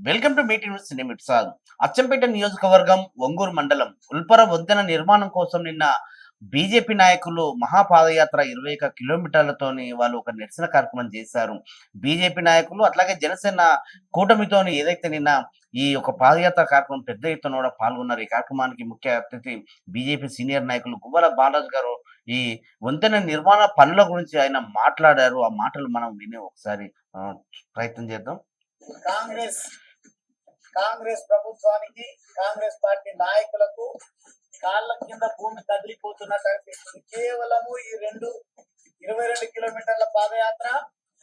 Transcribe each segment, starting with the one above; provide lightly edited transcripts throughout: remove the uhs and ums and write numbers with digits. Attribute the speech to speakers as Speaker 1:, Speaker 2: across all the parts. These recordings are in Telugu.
Speaker 1: వెల్కమ్ టు మీటింగ్ విత్ సినిమిట్ సార్. అచ్చంపేట నియోజకవర్గం ఒంగూరు మండలం ఉల్పర వంతెన నిర్మాణం కోసం నిన్న బీజేపీ నాయకులు మహాపాదయాత్ర 21 కిలోమీటర్లతోని వాళ్ళు ఒక నిరసన కార్యక్రమం చేశారు. బీజేపీ నాయకులు అట్లాగే జనసేన కూటమితోని ఏదైతే నిన్న ఈ యొక్క పాదయాత్ర కార్యక్రమం పెద్ద ఎత్తున కూడా పాల్గొన్నారు. ఈ కార్యక్రమానికి ముఖ్య అతిథి బీజేపీ సీనియర్ నాయకులు గువ్వల బాలాజీ గారు ఈ వంతెన నిర్మాణ పనుల గురించి ఆయన మాట్లాడారు. ఆ మాటలు మనం విని ఒకసారి ప్రయత్నం చేద్దాం.
Speaker 2: కాంగ్రెస్ కాంగ్రెస్ ప్రభుత్వానికి కాంగ్రెస్ పార్టీ నాయకులకు కాళ్ళ కింద భూమి కదిలిపోతున్నట్టు అనిపిస్తుంది. కేవలము ఈ 22 కిలోమీటర్ల పాదయాత్ర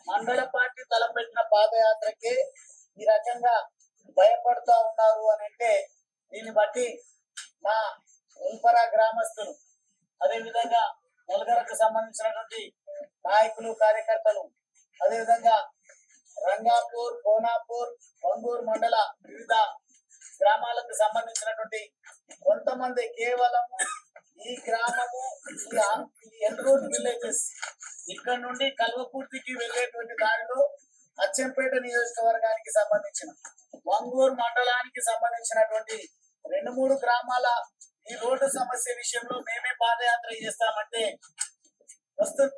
Speaker 2: మండల పార్టీ తలపెట్టిన పాదయాత్రకే ఈ రకంగా భయపడుతూ ఉన్నారు అని అంటే దీన్ని బట్టి మా ఉల్పరా గ్రామస్తులు అదేవిధంగా నల్గరకు సంబంధించినటువంటి నాయకులు కార్యకర్తలు అదేవిధంగా రంగాపూర్ కోనాపూర్ ఒంగూరు మండల వివిధ గ్రామాలకు సంబంధించినటువంటి కొంతమంది కేవలం ఈ గ్రామము ఈ ఎన్రూట్ విలేజెస్ ఇక్కడ నుండి కల్వపూర్తికి వెళ్ళేటువంటి దారిలో అచ్చంపేట నియోజకవర్గానికి సంబంధించిన ఒంగూరు మండలానికి సంబంధించినటువంటి 2-3 గ్రామాల ఈ రోడ్డు సమస్య విషయంలో మేమే పాదయాత్ర చేస్తామంటే వస్తుంది.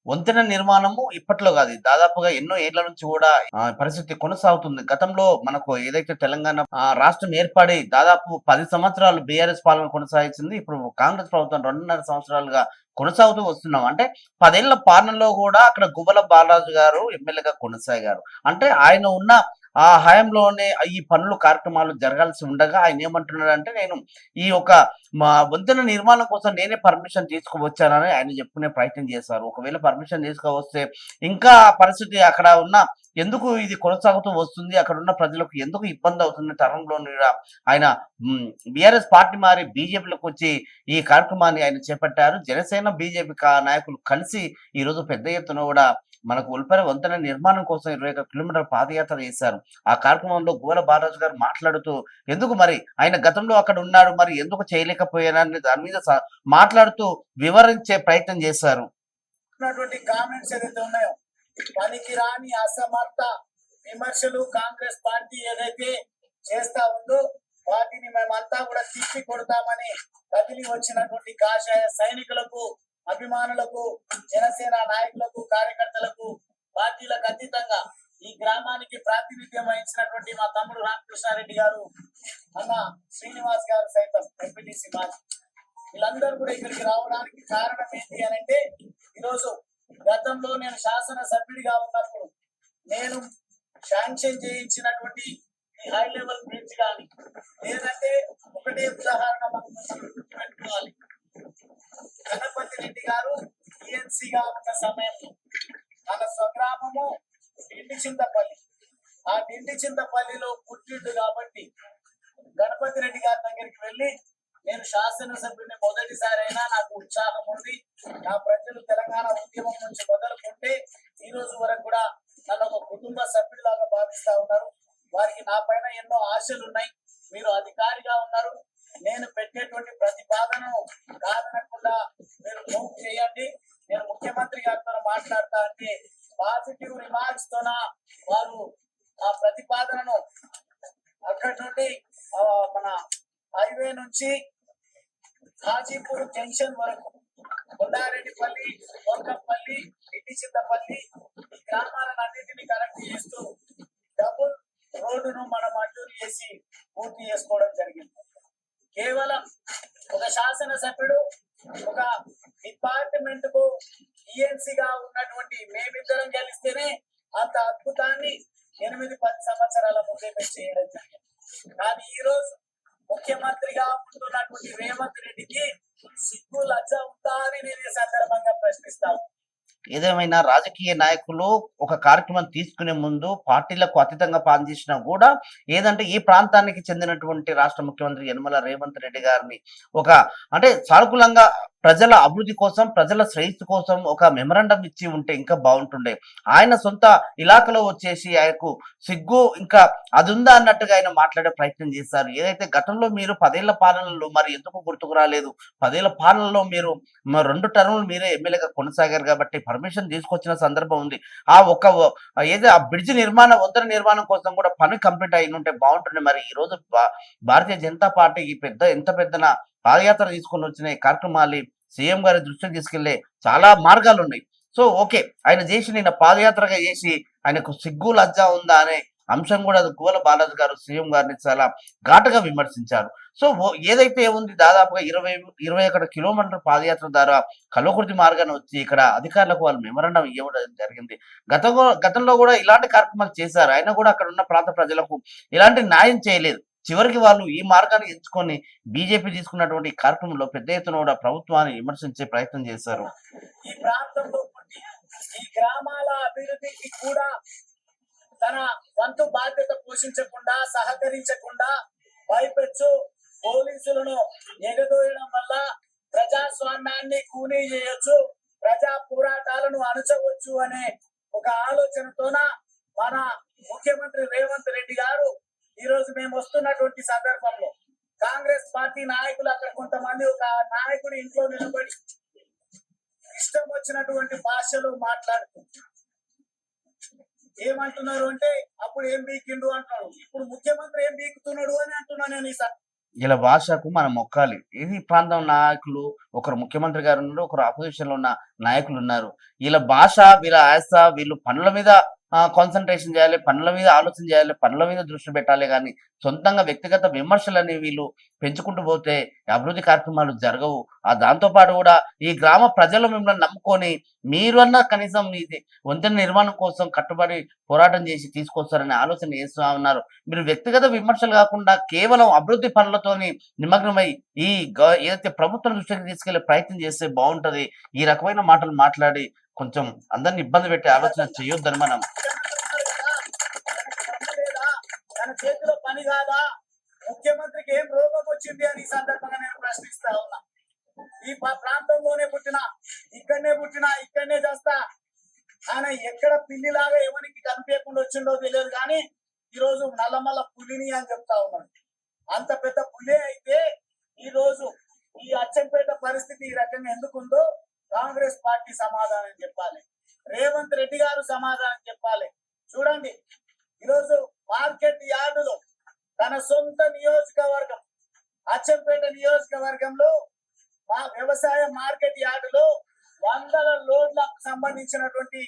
Speaker 1: వంతెన నిర్మాణము ఇప్పట్లో కాదు, దాదాపుగా ఎన్నో ఏళ్ల నుంచి కూడా పరిస్థితి కొనసాగుతుంది. గతంలో మనకు ఏదైతే తెలంగాణ రాష్ట్రం ఏర్పడి దాదాపు 10 సంవత్సరాలు బీఆర్ఎస్ పాలన కొనసాగించింది. ఇప్పుడు కాంగ్రెస్ ప్రభుత్వం 2.5 సంవత్సరాలుగా కొనసాగుతూ వస్తున్నాం. అంటే 10 ఏళ్ల పాలనలో కూడా అక్కడ గువ్వల బాలాజీ గారు ఎమ్మెల్యేగా కొనసాగారు. అంటే ఆయన ఉన్న ఆ హయాంలోనే ఈ పనులు కార్యక్రమాలు జరగాల్సి ఉండగా ఆయన ఏమంటున్నాడంటే, నేను ఈ యొక్క మా వంతెన నిర్మాణం కోసం నేనే పర్మిషన్ తీసుకువచ్చానని ఆయన చెప్పుకునే ప్రయత్నం చేశారు. ఒకవేళ పర్మిషన్ తీసుకువస్తే ఇంకా పరిస్థితి అక్కడ ఉన్న ఎందుకు ఇది కొనసాగుతూ వస్తుంది, అక్కడ ఉన్న ప్రజలకు ఎందుకు ఇబ్బంది అవుతుంది తరంలో ఆయన బీఆర్ఎస్ పార్టీ మారి బీజేపీలోకి వచ్చి ఈ కార్యక్రమాన్ని ఆయన చేపట్టారు. జనసేన బీజేపీ నాయకులు కలిసి ఈ రోజు పెద్ద ఎత్తున కూడా మనకు ఉల్పర వంతెన నిర్మాణం కోసం 21 కిలోమీటర్ల పాదయాత్ర చేశారు. ఆ కార్యక్రమంలో గువ్వల బాలాజీ గారు మాట్లాడుతూ ఎందుకు మరి ఆయన గతంలో అక్కడ ఉన్నాడు, మరి ఎందుకు చేయలేకపోయానని దాని మీద మాట్లాడుతూ వివరించే ప్రయత్నం చేశారు.
Speaker 2: కామెంట్స్ ఏదైతే ఉన్నాయో పనికి రాని అసమర్థ విమర్శలు కాంగ్రెస్ పార్టీ ఏదైతే చేస్తా ఉందో వాటిని మేమంతా కూడా తిప్పి కొడతామని కదిలి వచ్చినటువంటి కాషాయ సైనికులకు, అభిమానులకు, జనసేన నాయకులకు, కార్యకర్తలకు, పార్టీలకు అతీతంగా ఈ గ్రామానికి ప్రాతినిధ్యం వహించినటువంటి మా తమ్ముడు రామకృష్ణారెడ్డి గారు, అన్న శ్రీనివాస్ గారు సైతం ఎంపీటీసీ మాజీ, వీళ్ళందరూ కూడా ఇక్కడికి రావడానికి కారణం ఏంటి అని అంటే, ఈరోజు గతంలో నేను శాసన సభ్యుడిగా ఉన్నప్పుడు నేను శాంక్షన్ చేయించినటువంటి ఈ హై లెవెల్ బ్రిడ్జ్ కానీ లేదంటే ఒకటే ఉదాహరణ మనం పెట్టుకోవాలి. గణపతి రెడ్డి గారు టీఎన్సీగా ఉన్న సమయంలో మన స్వగ్రామము డిండి చింతపల్లి, ఆ డిండి చింతపల్లిలో పుట్టిండు కాబట్టి గణపతి రెడ్డి గారి దగ్గరికి వెళ్ళి నేను శాసనసభ్యుని మొదటిసారి అయినా నాకు ఉత్సాహం ఉంది, నా ప్రజలు తెలంగాణ ఉద్యమం నుంచి మొదలుకుంటే ఈ రోజు వరకు కూడా నన్ను ఒక కుటుంబ సభ్యుడిలాగా భావిస్తా ఉన్నారు, వారికి నా పైన ఎన్నో ఆశలు ఉన్నాయి, మీరు అధికారిగా ఉన్నారు, నేను పెట్టేటువంటి ప్రతిపాదనను కాదనకుండా మీరు మూవ్ చేయండి, నేను ముఖ్యమంత్రి గారితో మాట్లాడతా అంటే పాజిటివ్ రిమార్క్స్ తోన వారు ఆ ప్రతిపాదనను అక్కడి నుండి మన హైవే నుంచి హాజీపూర్ జంక్షన్ వరకు కొండారెడ్డిపల్లి, కోల్కపల్లి, చింతపల్లి ఈ గ్రామాలను అన్నింటినీ కనెక్ట్ చేస్తూ డబుల్ రోడ్డును మనం మంజూరు చేసి పూర్తి చేసుకోవడం జరిగింది. కేవలం ఒక శాసనసభ్యుడు ఒక డిపార్ట్మెంట్ కు టీఎన్సీగా ఉన్నటువంటి మేమిద్దరం గెలిస్తేనే అంత అద్భుతాన్ని 8-10 సంవత్సరాల ముందే మేము చేయడం జరిగింది. కానీ ఈ రోజు ముఖ్యమంత్రిగా ఉంటున్నటువంటి రేవంత్ రెడ్డికి సిగ్గు లజ్జ ఉందా అని నేను ఈ సందర్భంగా ప్రశ్నిస్తాను.
Speaker 1: ఏదేమైనా రాజకీయ నాయకులు ఒక కార్యక్రమం తీసుకునే ముందు పార్టీలకు అతీతంగా పనిచేసినా కూడా ఏదంటే ఈ ప్రాంతానికి చెందినటువంటి రాష్ట్ర ముఖ్యమంత్రి యనమల రేవంత్ రెడ్డి గారిని ఒక అంటే సానుకూలంగా ప్రజల అభివృద్ధి కోసం, ప్రజల శ్రేయస్సు కోసం ఒక మెమరాండం ఇచ్చి ఉంటే ఇంకా బాగుంటుండే. ఆయన సొంత ఇలాకాలో వచ్చేసి ఆయనకు సిగ్గు ఇంకా అదుందా అన్నట్టుగా ఆయన మాట్లాడే ప్రయత్నం చేశారు. ఏదైతే గతంలో మీరు 10 ఏళ్ల పాలనలో మరి ఎందుకు గుర్తుకు రాలేదు? 10 ఏళ్ల పాలనలో మీరు 2 టర్ములు మీరే ఎమ్మెల్యేగా కొనసాగారు కాబట్టి పర్మిషన్ తీసుకొచ్చిన సందర్భం ఉంది. ఆ ఒక ఏదో ఆ బ్రిడ్జ్ నిర్మాణం, వంతెన నిర్మాణం కోసం కూడా పని కంప్లీట్ అయ్యుంటే బావుంటుండే. మరి ఈరోజు భారతీయ జనతా పార్టీ ఈ ఎంత పెద్దన పాదయాత్ర తీసుకొని వచ్చిన ఈ కార్యక్రమాల్ని సీఎం గారి దృష్టికి తీసుకెళ్లే చాలా మార్గాలున్నాయి. So, okay. ఆయన నిన్న పాదయాత్రగా చేసి ఆయనకు సిగ్గు, లజ్జ ఉందా అనే అంశం కూడా గువ్వల బాలాజీ గారు సీఎం గారిని చాలా ఘాటుగా విమర్శించారు. సో, ఏదైతే ఉంది దాదాపుగా 21 కిలోమీటర్ల పాదయాత్ర ద్వారా కల్వకుర్తి మార్గాన వచ్చి ఇక్కడ అధికారులకు వాళ్ళు మెమోరాండం ఇవ్వడం జరిగింది. గతంలో కూడా ఇలాంటి కార్యక్రమాలు చేశారు. అయినా కూడా అక్కడ ఉన్న ప్రాంత ప్రజలకు ఎలాంటి న్యాయం చేయలేదు. చివరికి వాళ్ళు ఈ మార్గాన్ని ఎంచుకొని బీజేపీ తీసుకున్నటువంటి ఈ కార్యక్రమంలో పెద్ద ఎత్తున కూడా ప్రభుత్వాన్ని విమర్శించే ప్రయత్నం చేశారు.
Speaker 2: ఈ ప్రాంతంలో పుట్టి ఈ గ్రామాల అభివృద్ధికి కూడా తన వంతు బాధ్యత పోషించకుండా, సహకరించకుండా పైపెచ్చు పోలీసులను ఎగదోయడం వల్ల ప్రజాస్వామ్యాన్ని కూనీ చేయొచ్చు, ప్రజా పోరాటాలను అణచవచ్చు అనే ఒక ఆలోచనతోన మన ముఖ్యమంత్రి రేవంత్ రెడ్డి గారు ఈ రోజు మేము వస్తున్నటువంటి సందర్భంలో కాంగ్రెస్ పార్టీ నాయకులు అక్కడ కొంతమంది ఒక నాయకుడి ఇంట్లో నిలబడి ఇష్టం వచ్చినటువంటి భాషలో మాట్లాడుతున్నారు. ఏమంటున్నారు అంటే అప్పుడు ఏం బీకిండు అంటున్నాడు, ఇప్పుడు ముఖ్యమంత్రి ఏం బీకుతున్నాడు అని అంటున్నా నేను ఈసారి.
Speaker 1: వీళ్ళ భాషకు మనం మొక్కాలి. ఇది ప్రాంతం నాయకులు, ఒకరు ముఖ్యమంత్రి గారు ఉన్నారు, ఒకరు అపోజిషన్ లో ఉన్న నాయకులు ఉన్నారు. వీళ్ళ భాష, వీళ్ళ యాస, వీళ్ళు పనుల మీద కాన్సంట్రేషన్ చేయాలి, పనుల మీద ఆలోచన చేయాలి, పనుల మీద దృష్టి పెట్టాలి గాని సొంతంగా వ్యక్తిగత విమర్శలని వీళ్ళు పెంచుకుంటూ పోతే అభివృద్ధి కార్యక్రమాలు జరగవు. దాంతో పాటు కూడా ఈ గ్రామ ప్రజలు మిమ్మల్ని నమ్ముకొని మీరన్నా కనీసం ఇది వంతెన నిర్మాణం కోసం కట్టుబడి పోరాటం చేసి తీసుకొస్తారనే ఆలోచన చేస్తా ఉన్నారు. మీరు వ్యక్తిగత విమర్శలు కాకుండా కేవలం అభివృద్ధి పనులతోని నిమగ్నమై ఈ ఏదైతే ప్రభుత్వం దృష్టికి తీసుకెళ్లే ప్రయత్నం చేస్తే బాగుంటది. ఈ రకమైన మాటలు మాట్లాడి కొంచెం అందరిని ఇబ్బంది పెట్టే ఆలోచన చేయొద్దని మనం.
Speaker 2: తన చేతిలో పని కాదా, ముఖ్యమంత్రికి ఏం రోగం వచ్చింది అని ఈ సందర్భంగా నేను ప్రశ్నిస్తా ఉన్నా. ఈ ప్రాంతంలోనే పుట్టిన, ఇక్కడనే చేస్తా, ఆయన ఎక్కడ పిల్లిలాగా ఎవరికి కనిపించకుండా వచ్చిండో తెలియదు కానీ ఈ రోజు నల్లమల్ల పులిని అని చెప్తా ఉన్నాడు. అంత పెద్ద పులి అయితే ఈ రోజు ఈ అచ్చంపేట పరిస్థితి ఈ రకంగా ఎందుకుందో కాంగ్రెస్ పార్టీ సమాధానం చెప్పాలి, రేవంత్ రెడ్డి గారు సమాధానం చెప్పాలి. చూడండి, ఈరోజు మార్కెట్ యార్డులో తన సొంత నియోజకవర్గం అచ్చంపేట నియోజకవర్గంలో మా వ్యవసాయ మార్కెట్ యార్డులో 100 లోడ్లకు సంబంధించినటువంటి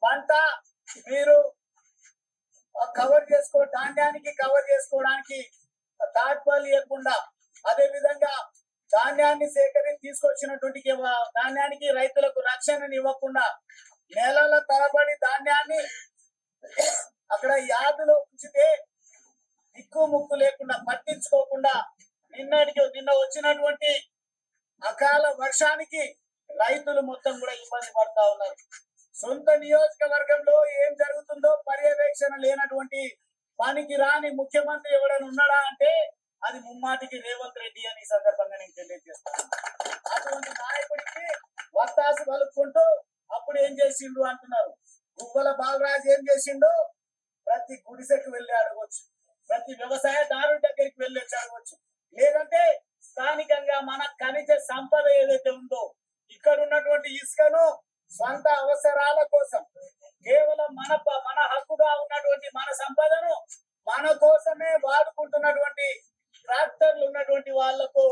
Speaker 2: పంట మీరు ధాన్యానికి కవర్ చేసుకోవడానికి తాడ్పాలు ఇవ్వకుండా, అదే విధంగా ధాన్యాన్ని సేకరించి తీసుకొచ్చినటువంటి ధాన్యానికి రైతులకు రక్షణను ఇవ్వకుండా నెలల తరబడి ధాన్యాన్ని అక్కడ యార్డులో ఉంచితే దిక్కు ముక్కు లేకుండా పట్టించుకోకుండా నిన్న వచ్చినటువంటి అకాల వర్షానికి రైతులు మొత్తం కూడా ఇబ్బంది పడతా ఉన్నారు. సొంత నియోజకవర్గంలో ఏం జరుగుతుందో పర్యవేక్షణ లేనటువంటి పనికి రాని ముఖ్యమంత్రి ఎవడైనా ఉన్నాడా అంటే అది ముమ్మాటికి రేవంత్ రెడ్డి అని ఈ సందర్భంగా నేను తెలియజేస్తాను. అటువంటి నాయకుడికి వత్తాసు కలుపుకుంటూ అప్పుడు ఏం చేసిండు అంటున్నారు. గువ్వల బాలరాజు ఏం చేసిండో ప్రతి గుడిసెకు వెళ్ళి అడగవచ్చు, ప్రతి వ్యవసాయదారుడి దగ్గరికి వెళ్ళి అడగవచ్చు. లేదంటే స్థానికంగా మన ఖనిజ సంపద ఏదైతే ఉందో ఇక్కడ ఉన్నటువంటి ఇసుకను స్వంత అవసరాల కోసం కేవలం మన హక్కుగా ఉన్నటువంటి మన సంపదను మన కోసమే వాడుకుంటున్నటువంటి ట్రాక్టర్లు ఉన్నటువంటి వాళ్లకు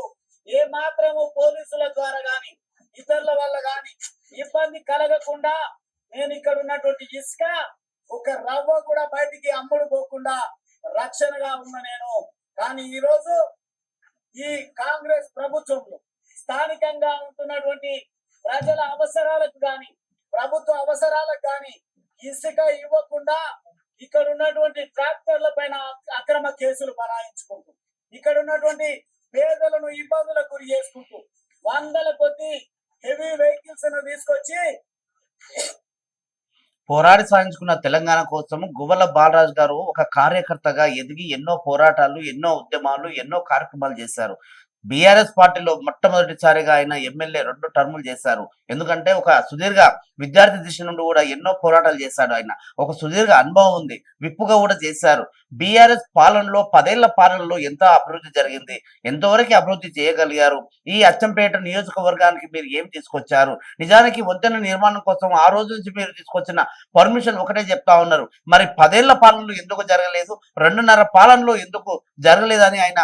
Speaker 2: ఏ మాత్రము పోలీసుల ద్వారా గాని ఇతరుల వల్ల గాని ఇబ్బంది కలగకుండా నేను ఇక్కడ ఉన్నటువంటి ఇసుక ఒక రవ్వ కూడా బయటికి అమ్ముడు పోకుండా రక్షణగా ఉన్న నేను. కానీ ఈ రోజు ఈ కాంగ్రెస్ ప్రభుత్వంలో స్థానికంగా ఉంటున్నటువంటి ప్రజల అవసరాలకు గాని ప్రభుత్వ అవసరాలకు గాని ఇసుక ఇవ్వకుండా ఇక్కడ ఉన్నటువంటి ట్రాక్టర్ల పైన అక్రమ కేసులు బనాయించుకుంటూ, ఇక్కడ ఉన్నటువంటి పేదలను ఇబ్బందులకు గురి చేసుకుంటూ 100ల కొద్ది హెవీ వెహికల్స్ తీసుకొచ్చి
Speaker 1: పోరాడి సాధించుకున్న తెలంగాణ కోసం గువ్వల బాలరాజు గారు ఒక కార్యకర్తగా ఎదిగి ఎన్నో పోరాటాలు, ఎన్నో ఉద్యమాలు, ఎన్నో కార్యక్రమాలు చేశారు. బీఆర్ఎస్ పార్టీలో మొట్టమొదటిసారిగా ఆయన ఎమ్మెల్యే 2 టర్ములు చేశారు. ఎందుకంటే ఒక సుదీర్ఘ విద్యార్థి దిశ నుండి కూడా ఎన్నో పోరాటాలు చేశాడు ఆయన. ఒక సుదీర్ఘ అనుభవం ఉంది. విప్పుగా కూడా చేశారు. బీఆర్ఎస్ పాలనలో 10 ఏళ్ల పాలనలో ఎంత అభివృద్ధి జరిగింది? ఎంతవరకు అభివృద్ధి చేయగలిగారు? ఈ అచ్చంపేట నియోజకవర్గానికి మీరు ఏం తీసుకొచ్చారు? నిజానికి వంతెన నిర్మాణం కోసం ఆ రోజు నుంచి మీరు తీసుకొచ్చిన పర్మిషన్ ఒకటే చెప్తా ఉన్నారు. మరి 10 ఏళ్ల పాలనలో ఎందుకు జరగలేదు? 2.5 పాలనలో ఎందుకు జరగలేదని ఆయన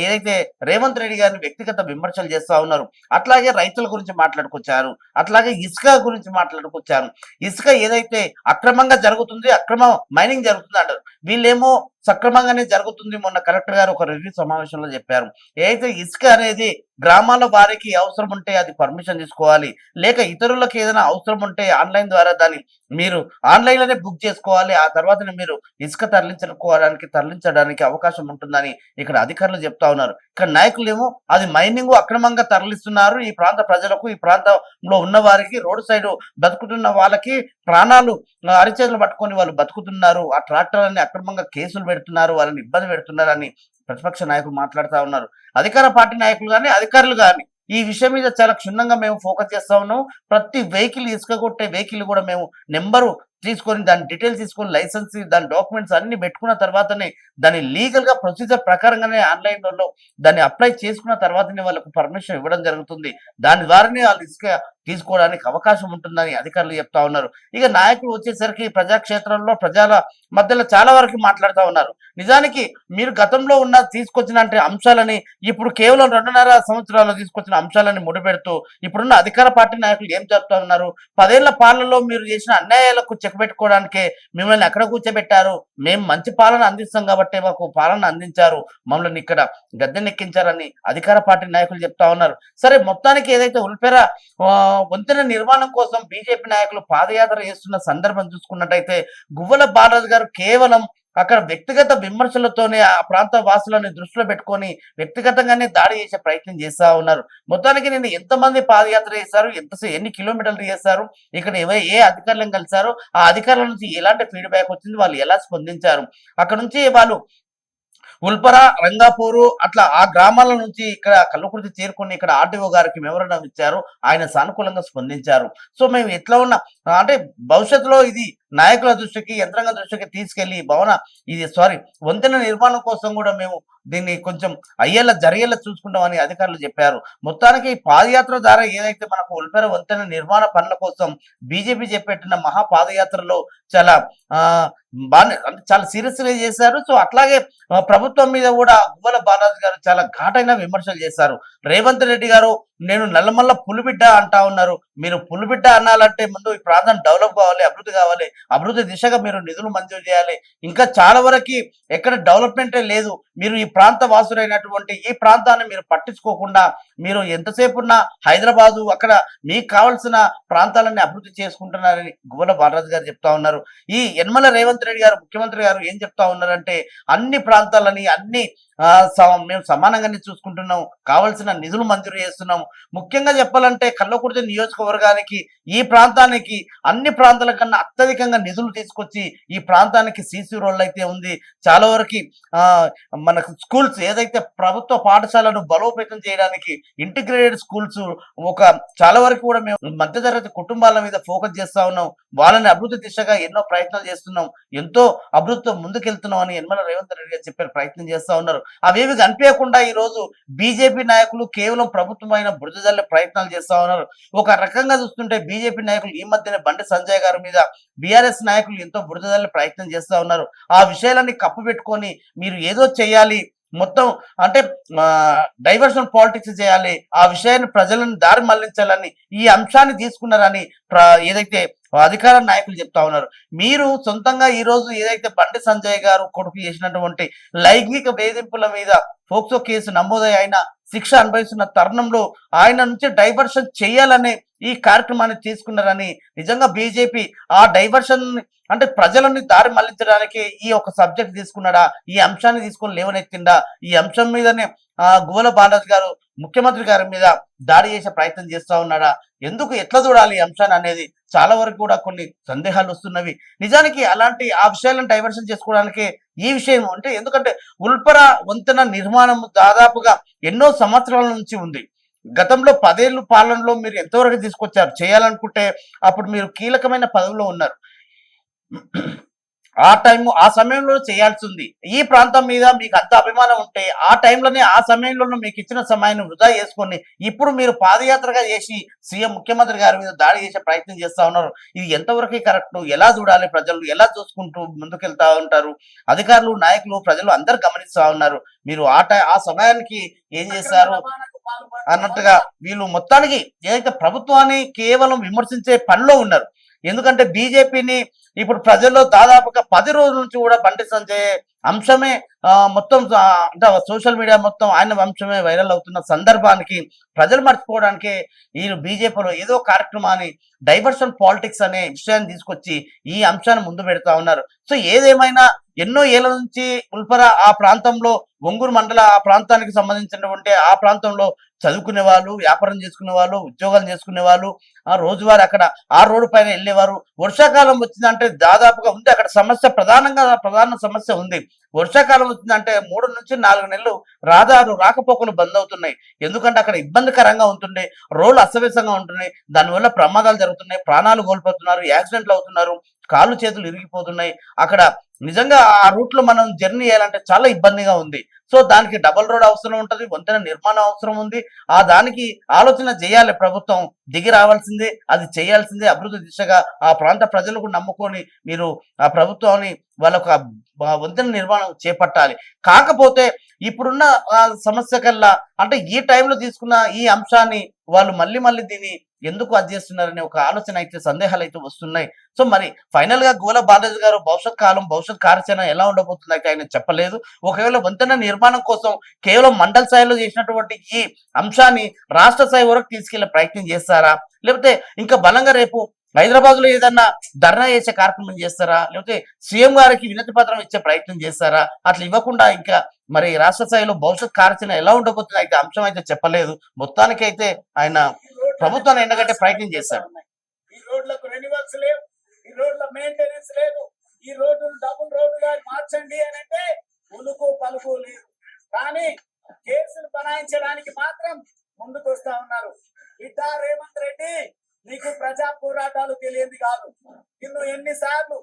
Speaker 1: ఏదైతే రేవంత్ రెడ్డి గారిని వ్యక్తిగత విమర్శలు చేస్తా ఉన్నారు. అట్లాగే రైతుల గురించి మాట్లాడుకొచ్చారు. అట్లాగే ఇసుక గురించి మాట్లాడుకొచ్చారు. ఇసుక ఏదైతే అక్రమంగా జరుగుతుంది, అక్రమ మైనింగ్ జరుగుతుంది అంటారు. వీళ్ళేమో సక్రమంగానే జరుగుతుంది. మొన్న కలెక్టర్ గారు ఒక రివ్యూ సమావేశంలో చెప్పారు. ఏదైతే ఇసుక అనేది గ్రామాల వారికి అవసరం ఉంటే అది పర్మిషన్ తీసుకోవాలి, లేక ఇతరులకు ఏదైనా అవసరం ఉంటే ఆన్లైన్ ద్వారా దాన్ని మీరు ఆన్లైన్లోనే బుక్ చేసుకోవాలి. ఆ తర్వాతనే మీరు ఇసుక తరలించడానికి అవకాశం ఉంటుందని ఇక్కడ అధికారులు చెప్తా ఉన్నారు. ఇక్కడ నాయకులేమో అది మైనింగ్ అక్రమంగా తరలిస్తున్నారు. ఈ ప్రాంత ప్రజలకు, ఈ ప్రాంతంలో ఉన్న వారికి, రోడ్డు సైడ్ బతుకుతున్న వాళ్ళకి ప్రాణాలు అరిచేతులు పట్టుకొని వాళ్ళు బతుకుతున్నారు. ఆ ట్రాక్టర్లని అక్రమంగా కేసులు పెడుతున్నారు, వాళ్ళని ఇబ్బంది పెడుతున్నారని ప్రతిపక్ష నాయకులు మాట్లాడుతూ ఉన్నారు. అధికార పార్టీ నాయకులు కానీ, అధికారులు కానీ ఈ విషయం మీద చాలా క్షుణ్ణంగా మేము ఫోకస్ చేస్తా ఉన్నాం. ప్రతి వెహికల్ ఇసుక కొట్టే వెహికల్ కూడా మేము నెంబరు తీసుకొని దాని డీటెయిల్స్ తీసుకొని లైసెన్స్ దాని డాక్యుమెంట్స్ అన్ని పెట్టుకున్న తర్వాతనే దాన్ని లీగల్ గా ప్రొసీజర్ ప్రకారంగానే ఆన్లైన్లో దాన్ని అప్లై చేసుకున్న తర్వాతనే వాళ్ళకు పర్మిషన్ ఇవ్వడం జరుగుతుంది. దాని ద్వారానే వాళ్ళు ఇసుక తీసుకోవడానికి అవకాశం ఉంటుందని అధికారులు చెప్తా ఉన్నారు. ఇక నాయకులు వచ్చేసరికి ప్రజాక్షేత్రంలో ప్రజల మధ్యలో చాలా వరకు మాట్లాడుతూ ఉన్నారు. నిజానికి మీరు గతంలో తీసుకొచ్చిన అంశాలని ఇప్పుడు కేవలం 2.5 సంవత్సరాలు తీసుకొచ్చిన అంశాలని ముడిపెడుతూ ఇప్పుడున్న అధికార పార్టీ నాయకులు ఏం చెప్తా ఉన్నారు? 10 ఏళ్ల పాలనలో మీరు చేసిన అన్యాయాలకు చెక్ పెట్టుకోవడానికే మిమ్మల్ని ఎక్కడ కూర్చోబెట్టారు? మేము మంచి పాలన అందిస్తాం కాబట్టి మాకు పాలన అందించారు, మమ్మల్ని ఇక్కడ గద్దెనెక్కించారని అధికార పార్టీ నాయకులు చెప్తా ఉన్నారు. సరే, మొత్తానికి ఏదైతే ఉల్పెర వంతెన నిర్మాణం కోసం బీజేపీ నాయకులు పాదయాత్ర చేస్తున్న సందర్భం చూసుకున్నట్టయితే గువ్వల బాలరాజు గారు కేవలం అక్కడ వ్యక్తిగత విమర్శలతోనే ఆ ప్రాంత వాసులని దృష్టిలో పెట్టుకొని వ్యక్తిగతంగానే దాడి చేసే ప్రయత్నం చేస్తా ఉన్నారు. మొత్తానికి నేను ఎంతమంది పాదయాత్ర చేశారు, ఎన్ని కిలోమీటర్లు చేశారు, ఇక్కడ ఏ అధికారులను కలిశారు, ఆ అధికారుల నుంచి ఎలాంటి ఫీడ్బ్యాక్ వచ్చింది, వాళ్ళు ఎలా స్పందించారు, అక్కడ నుంచి వాళ్ళు ఉల్పర, రంగాపూరు అట్లా ఆ గ్రామాల నుంచి ఇక్కడ కల్వకుర్తి చేరుకొని ఇక్కడ ఆర్టీఓ గారికి మెమోరాండం ఇచ్చారు. ఆయన సానుకూలంగా స్పందించారు. సో మేము ఎట్లా ఉన్నా అంటే భవిష్యత్తులో ఇది నాయకుల దృష్టికి, యంత్రాంగ దృష్టికి తీసుకెళ్లి వంతెన నిర్మాణం కోసం కూడా మేము దీన్ని కొంచెం జరిగేలా చూసుకుంటామని అధికారులు చెప్పారు. మొత్తానికి పాదయాత్ర ద్వారా ఏదైతే మనకు ఉల్పెర వంతెన నిర్మాణ పనుల కోసం బీజేపీ చేపట్టిన మహా పాదయాత్రలో చాలా చాలా సీరియస్ గా చేశారు. సో అట్లాగే ప్రభుత్వం మీద కూడా గువ్వల బాలరాజు గారు చాలా ఘాటైన విమర్శలు చేశారు. రేవంత్ రెడ్డి గారు నేను నల్లమల్ల పులిబిడ్డ అంటా ఉన్నారు. మీరు పులిబిడ్డ అనాలంటే ముందు ఈ ప్రాంతం డెవలప్ కావాలి, అభివృద్ధి కావాలి, అభివృద్ధి దిశగా మీరు నిధులు మంజూరు చేయాలి. ఇంకా చాలా వరకు ఎక్కడ డెవలప్మెంటే లేదు. మీరు ఈ ప్రాంత వాసులైనటువంటి ఈ ప్రాంతాన్ని మీరు పట్టించుకోకుండా మీరు ఎంతసేపు ఉన్న హైదరాబాదు అక్కడ మీకు కావాల్సిన ప్రాంతాలన్నీ అభివృద్ధి చేసుకుంటున్నారని గువ్వల బాలరాజు గారు చెప్తా ఉన్నారు. ఈ యనమల రేవంత్ రెడ్డి గారు ముఖ్యమంత్రి గారు ఏం చెప్తా ఉన్నారంటే అన్ని ప్రాంతాలని మేము సమానంగానే చూసుకుంటున్నాం, కావాల్సిన నిధులు మంజూరు చేస్తున్నాం. ముఖ్యంగా చెప్పాలంటే కల్వకుర్తి నియోజకవర్గానికి, ఈ ప్రాంతానికి అన్ని ప్రాంతాల కన్నా అత్యధికంగా నిధులు తీసుకొచ్చి ఈ ప్రాంతానికి సీసీ రోడ్లు అయితే ఉంది, చాలా వరకు మనకు స్కూల్స్ ఏదైతే ప్రభుత్వ పాఠశాలను బలోపేతం చేయడానికి ఇంటిగ్రేటెడ్ స్కూల్స్ చాలా వరకు కూడా మేము మధ్యతరగతి కుటుంబాల మీద ఫోకస్ చేస్తా ఉన్నాం. వాళ్ళని అభివృద్ధి దిశగా ఎన్నో ప్రయత్నాలు చేస్తున్నాం, ఎంతో అభివృద్ధితో ముందుకెళ్తున్నాం అని యనమల రేవంత్ రెడ్డి గారు చెప్పే ప్రయత్నం చేస్తా ఉన్నారు. అవేవి కనిపించకుండా ఈ రోజు బీజేపీ నాయకులు కేవలం ప్రభుత్వమైన బురద జల్లే ప్రయత్నాలు చేస్తా ఉన్నారు. ఒక రకంగా చూస్తుంటే బీజేపీ నాయకులు ఈ మధ్యనే బండి సంజయ్ గారి మీద బీఆర్ఎస్ నాయకులు ఎంతో బురద జల్లే ప్రయత్నం చేస్తా ఉన్నారు. ఆ విషయాలన్నీ కప్పు పెట్టుకొని మీరు ఏదో చేయాలి, మొత్తం డైవర్షన్ పాలిటిక్స్ చేయాలి, ఆ విషయాన్ని ప్రజలను దారి మళ్లించాలని ఈ అంశాన్ని తీసుకున్నారని ఏదైతే అధికార నాయకులు చెప్తా ఉన్నారు. మీరు సొంతంగా ఈ రోజు ఏదైతే బండి సంజయ్ గారు కొడుకు చేసినటువంటి లైంగిక వేధింపుల మీద పోక్సో కేసు నమోదై ఆయన శిక్ష అనుభవిస్తున్న తరుణంలో ఆయన నుంచి డైవర్షన్ చేయాలనే ఈ కార్యక్రమాన్ని తీసుకున్నారని, నిజంగా బీజేపీ ఆ డైవర్షన్ ప్రజలని దారి మళ్లించడానికి ఈ ఒక సబ్జెక్ట్ తీసుకున్నాడా, ఈ అంశాన్ని తీసుకొని లేవనెత్తిండా, ఈ అంశం మీదనే గువ్వల బాలరాజు గారు ముఖ్యమంత్రి గారి మీద దాడి చేసే ప్రయత్నం చేస్తా ఉన్నాడా, ఎందుకు ఎట్లా చూడాలి ఈ అంశాన్ని అనేది చాలా వరకు కూడా కొన్ని సందేహాలు వస్తున్నవి. నిజానికి అలాంటి ఆ విషయాలను డైవర్షన్ చేసుకోవడానికి ఈ విషయం అంటే, ఎందుకంటే ఉల్పర వంతెన నిర్మాణం దాదాపుగా ఎన్నో సంవత్సరాల నుంచి ఉంది. గతంలో 10 ఏళ్ళు పాలనలో మీరు ఎంతవరకు తీసుకొచ్చారు? చేయాలనుకుంటే అప్పుడు మీరు కీలకమైన పదవిలో ఉన్నారు. ఆ సమయంలో చేయాల్సింది. ఈ ప్రాంతం మీద మీకు అంత అభిమానం ఉంటే ఆ టైంలోనే ఆ సమయంలోనే మీకు ఇచ్చిన సమయాన్ని వృధా చేసుకొని ఇప్పుడు మీరు పాదయాత్రగా చేసి సీఎం ముఖ్యమంత్రి గారి మీద దాడి చేసే ప్రయత్నం చేస్తా ఉన్నారు. ఇది ఎంతవరకు కరెక్ట్? ఎలా చూడాలి? ప్రజలు ఎలా చూసుకుంటూ ముందుకెళ్తా ఉంటారు? అధికారులు, నాయకులు, ప్రజలు అందరు గమనిస్తా ఉన్నారు. మీరు ఆ సమయానికి ఏం చేశారు అన్నట్టుగా వీళ్ళు మొత్తానికి ఏదైతే ప్రభుత్వాన్ని కేవలం విమర్శించే పనిలో ఉన్నారు. ఎందుకంటే బీజేపీని ఇప్పుడు ప్రజల్లో దాదాపుగా 10 రోజుల నుంచి కూడా బండి సంజయ్ అంశమే మొత్తం అంటే సోషల్ మీడియా మొత్తం ఆయన అంశమే వైరల్ అవుతున్న సందర్భానికి ప్రజలు మర్చిపోవడానికి వీళ్ళు బీజేపీలో ఏదో కార్యక్రమాన్ని డైవర్షన్ పాలిటిక్స్ అనే విషయాన్ని తీసుకొచ్చి ఈ అంశాన్ని ముందు పెడతా ఉన్నారు. సో ఏదేమైనా ఎన్నో ఏళ్ల నుంచి ఉల్పర ఆ ప్రాంతంలో ఒంగూరు మండల ఆ ప్రాంతానికి సంబంధించినటువంటి ఆ ప్రాంతంలో చదువుకునే వాళ్ళు, వ్యాపారం చేసుకునే వాళ్ళు, ఉద్యోగాలు చేసుకునే వాళ్ళు, ఆ రోజువారీ అక్కడ ఆ రోడ్డు పైన వెళ్ళేవారు. వర్షాకాలం వచ్చిందంటే దాదాపుగా ఉంది అక్కడ సమస్య, ప్రధాన సమస్య ఉంది. వర్షాకాలం వచ్చిందంటే 3 నుంచి 4 నెలలు రాకపోకలు బంద్ అవుతున్నాయి. ఎందుకంటే అక్కడ ఇబ్బందికరంగా ఉంటుంది, రోడ్లు అస్తవ్యస్తంగా ఉంటున్నాయి, దానివల్ల ప్రమాదాలు జరుగుతున్నాయి, ప్రాణాలు కోల్పోతున్నారు, యాక్సిడెంట్లు అవుతున్నారు, కాళ్ళు చేతులు ఇరిగిపోతున్నాయి. అక్కడ నిజంగా ఆ రూట్ లో మనం జర్నీ చేయాలంటే చాలా ఇబ్బందిగా ఉంది. సో దానికి డబుల్ రోడ్ అవసరం ఉంటుంది, వంతెన నిర్మాణం అవసరం ఉంది. దానికి ఆలోచన చేయాలి ప్రభుత్వం, దిగి రావాల్సిందే, అది చేయాల్సిందే. అభివృద్ధి దిశగా ఆ ప్రాంత ప్రజలకు నమ్ముకొని మీరు ఆ ప్రభుత్వాన్ని వాళ్ళొక వంతెన నిర్మాణం చేపట్టాలి. కాకపోతే ఇప్పుడున్న సమస్య కల్లా అంటే ఈ టైంలో తీసుకున్న ఈ అంశాన్ని వాళ్ళు మళ్ళీ మళ్ళీ దీన్ని ఎందుకు అది చేస్తున్నారనే ఒక ఆలోచన అయితే, సందేహాలు అయితే వస్తున్నాయి. సో మరి ఫైనల్ గా గోల బాలాజీ గారు భవిష్యత్ కార్యాచరణ ఎలా ఉండబోతుంది అయితే ఆయన చెప్పలేదు. ఒకవేళ వంతెన నిర్మాణం కోసం కేవలం మండల స్థాయిలో చేసినటువంటి ఈ అంశాన్ని రాష్ట్ర స్థాయి వరకు తీసుకెళ్లే ప్రయత్నం చేస్తారా, లేకపోతే ఇంకా బలంగా రేపు హైదరాబాద్ లో ఏదన్నా ధర్నా చేసే కార్యక్రమం చేస్తారా, లేకపోతే సీఎం గారికి వినతి పత్రం ఇచ్చే ప్రయత్నం చేస్తారా? అట్లా ఇవ్వకుండా ఇంకా మరి రాష్ట్ర స్థాయిలో భవిష్యత్ కార్యాచరణ ఎలా ఉండబోతుంది అయితే అంశం అయితే చెప్పలేదు. మొత్తానికైతే ఆయన ప్రభుత్వాన్ని ఎండగట్టే ప్రయత్నం చేశారు.
Speaker 2: ఈ రోడ్లకు రెన్యువల్స్ లేవు, ఈ రోడ్ల మెయింటెనెన్స్ లేదు, ఈ రోడ్లు డబుల్ రోడ్డుగా మార్చండి అని అంటే ఉలుకు పలుకు లేదు. కానీ కేసులు బనాయించడానికి మాత్రం ముందుకు వస్తా ఉన్నారు. బిడ్డ రేవంత్ రెడ్డి, నీకు ప్రజా పోరాటాలు తెలియంది కాదు. నిన్ను ఎన్నిసార్లు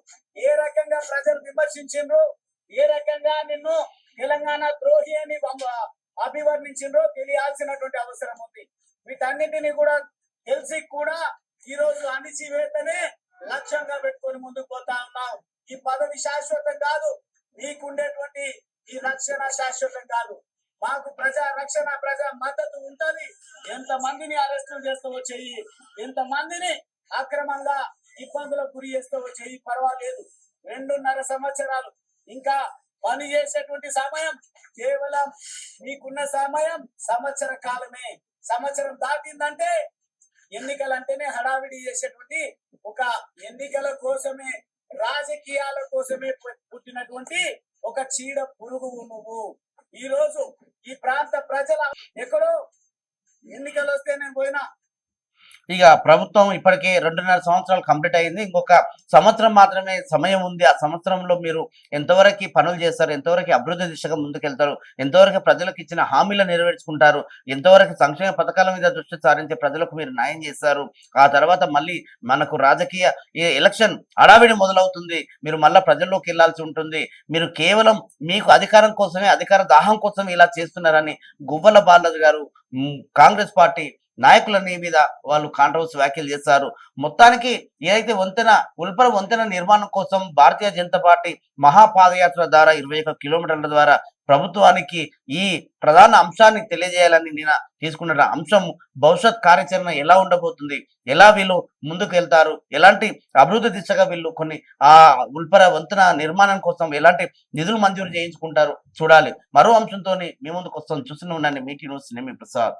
Speaker 2: ఏ రకంగా ప్రజలు విమర్శించిండ్రు, ఏ రకంగా నిన్ను తెలంగాణ ద్రోహి అని అభివర్ణించిండ్రో తెలియాల్సినటువంటి అవసరం ఉంది. వీటన్నింటినీ కూడా తెలిసి కూడా ఈ రోజు అణిచివేతనే లక్ష్యంగా పెట్టుకొని ముందుకు పోతా ఉన్నాం. ఈ పదవి శాశ్వతం కాదు, నీకుండేటువంటి ఈ రక్షణ శాశ్వతం కాదు. మాకు ప్రజా రక్షణ, ప్రజా మద్దతు ఉంటది. ఎంత మందిని అరెస్టులు చేస్తావో చెయ్యి, ఎంత మందిని అక్రమంగా ఇబ్బందులకు గురి చేస్తావో చెయ్యి, పర్వాలేదు. 2.5 సంవత్సరాలు ఇంకా పని చేసేటువంటి సమయం, కేవలం నీకున్న సమయం సంవత్సర కాలమే. సంవత్సరం దాటిందంటే ఎన్నికలంటేనే హడావిడి చేసేటువంటి ఒక ఎన్నికల కోసమే, రాజకీయాల కోసమే పుట్టినటువంటి ఒక చీడ పురుగువు నువ్వు. ఈ రోజు ఈ ప్రాంత ప్రజల ఎక్కడో ఎన్నికలు వస్తే నేను పోయినా,
Speaker 1: ఇక ప్రభుత్వం ఇప్పటికే 2.5 సంవత్సరాలు కంప్లీట్ అయింది. ఇంకొక సంవత్సరం మాత్రమే సమయం ఉంది. ఆ సంవత్సరంలో మీరు ఎంతవరకు పనులు చేస్తారు, ఎంతవరకు అభివృద్ధి దిశగా ముందుకెళ్తారు, ఎంతవరకు ప్రజలకు ఇచ్చిన హామీలను నెరవేర్చుకుంటారు, ఎంతవరకు సంక్షేమ పథకాల మీద దృష్టి సారించి ప్రజలకు మీరు న్యాయం చేస్తారు. ఆ తర్వాత మళ్ళీ మనకు రాజకీయ ఎలక్షన్ హడావిడి మొదలవుతుంది. మీరు మళ్ళీ ప్రజల్లోకి వెళ్లాల్సి ఉంటుంది. మీరు కేవలం మీకు అధికారం కోసమే, అధికార దాహం కోసం ఇలా చేస్తున్నారని గువ్వల బాలాజీ గారు కాంగ్రెస్ పార్టీ నాయకులని మీద వాళ్ళు కాంట్రవర్సీ వ్యాఖ్యలు చేశారు. మొత్తానికి ఏదైతే ఉల్పర వంతెన నిర్మాణం కోసం భారతీయ జనతా పార్టీ మహాపాదయాత్ర ద్వారా 21 కిలోమీటర్ల ద్వారా ప్రభుత్వానికి ఈ ప్రధాన అంశాన్ని తెలియజేయాలని నేను తీసుకున్న అంశం భవిష్యత్ కార్యాచరణ ఎలా ఉండబోతుంది, ఎలా వీళ్ళు ముందుకు వెళ్తారు, ఎలాంటి అభివృద్ధి దిశగా వీళ్ళు కొన్ని ఉల్పర వంతెన నిర్మాణం కోసం ఎలాంటి నిధులు మంజూరు చేయించుకుంటారు చూడాలి. మరో అంశంతో మీ ముందుకు వస్తాం. చూస్తూనే ఉండండి మీటీ న్యూస్. నేను మీ ప్రసాద్.